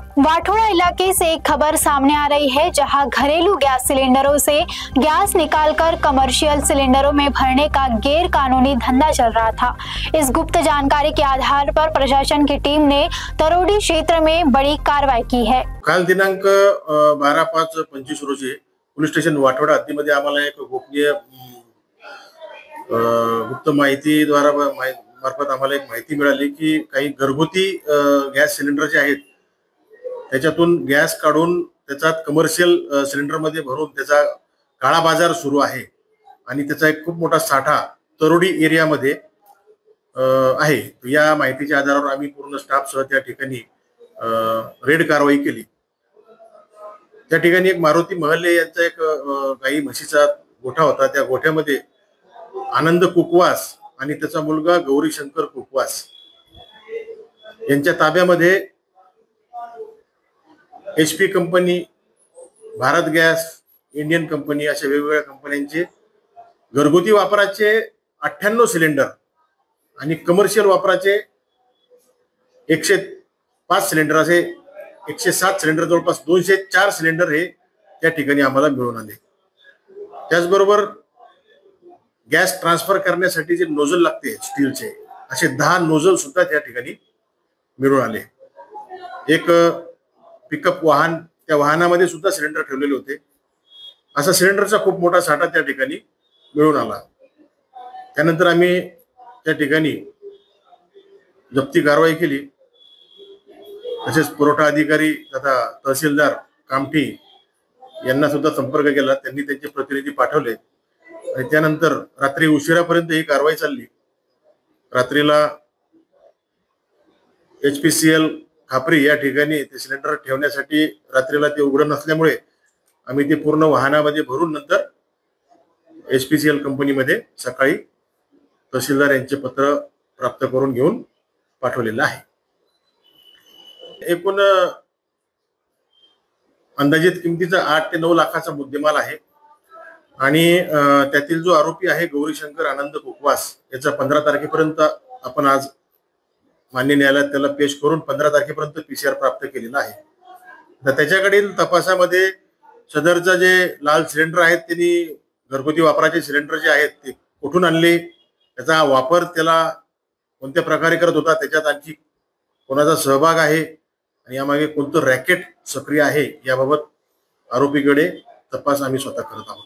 वाठोड़ा इलाके से एक खबर सामने आ रही है, जहां घरेलू गैस सिलेंडरों से गैस निकालकर कमर्शियल सिलेंडरों में भरने का गैर कानूनी धंधा चल रहा था। इस गुप्त जानकारी के आधार पर प्रशासन की टीम ने तरोडी क्षेत्र में बड़ी कार्रवाई की है। काल दिनांक 12/5/25 रोजी पोलीस स्टेशन वाठोडा हद्दीमध्ये आम्हाला एक गोपनीय गुप्त माहितीद्वारा मार्फत आम्हाला एक माहिती मिळाली की काही घरगुती गॅस सिलेंडर जे आहेत त्याच्यातून गॅस काढून त्याच्यात कमर्शियल सिलेंडर मध्ये भरून त्याचा काळा बाजार सुरू आहे आणि त्याचा एक खूप मोठा साठा तरोडी एरियामध्ये आहे। या माहितीच्या आधारावर आम्ही पूर्ण स्टाफ सह त्या ठिकाणी रेड कारवाई केली। त्या ठिकाणी एक मारुती महल्ले यांचा एक गाई म्हशीचा गोठा होता। त्या गोठ्यामध्ये आनंद कुकवास आणि त्याचा मुलगा गौरी शंकर कुकवास यांच्या ताब्यामध्ये HP company, Bharat gas, Indian company अशा वेगवेगळ्या कंपन्यांचे घरगुती वापराचे 98 सिलेंडर आणि कमर्शियल वापराचे 105 सिलेंडर असे 107 सिलेंडर जवळपास 204 सिलेंडर हे त्या ठिकाणी आम्हाला मिळून आले। त्याचबरोबर गॅस ट्रान्सफर करण्यासाठी जे नोझल लागते स्टीलचे असे 10 नोझल सुद्धा त्या ठिकाणी मिळून आले। एक पिकअप वाहन, त्या वाहनामध्ये सुद्धा सिलेंडर ठेवलेले होते। असा सिलेंडरचा खूप मोठा साठा त्या ठिकाणी मिळून आला। त्यानंतर आम्ही त्या ठिकाणी जप्ती कारवाई केली। तसेच पुरवठा अधिकारी तथा तहसीलदार कामठी यांना सुद्धा संपर्क केला। त्यांनी त्यांचे प्रतिनिधी पाठवले आणि त्यानंतर रात्री उशिरापर्यंत ही कारवाई चालली। रात्रीला HPCL खापरी या ठिकाणी ते सिलेंडर ठेवण्यासाठी रात्रीला ते उघड नसल्यामुळे आम्ही ते पूर्ण वाहनामध्ये भरून नंतर HPCL कंपनीमध्ये सकाळी तहसीलदार यांचे पत्र प्राप्त करून घेऊन पाठवलेलं आहे। एकूण अंदाजित किमतीचा 8 ते 9 लाखाचा मुद्देमाल आहे आणि त्यातील जो आरोपी आहे गौरी शंकर आनंद कुकवास याचा 15 तारखेपर्यंत आपण आज मान्य न्यायालयात त्याला पेश करून 15 तारखेपर्यंत PCR प्राप्त केलेला आहे। तर त्याच्याकडील तपासामध्ये सदरचा जे लाल सिलेंडर आहेत त्यांनी घरगुती वापराचे सिलेंडर जे आहेत ते कुठून आणले, त्याचा वापर त्याला कोणत्या प्रकारे करत होता, त्याच्यात आणखी कोणाचा सहभाग आहे आणि यामागे कोणतं रॅकेट सक्रिय आहे याबाबत आरोपीकडे तपास आम्ही स्वतः करत आहोत।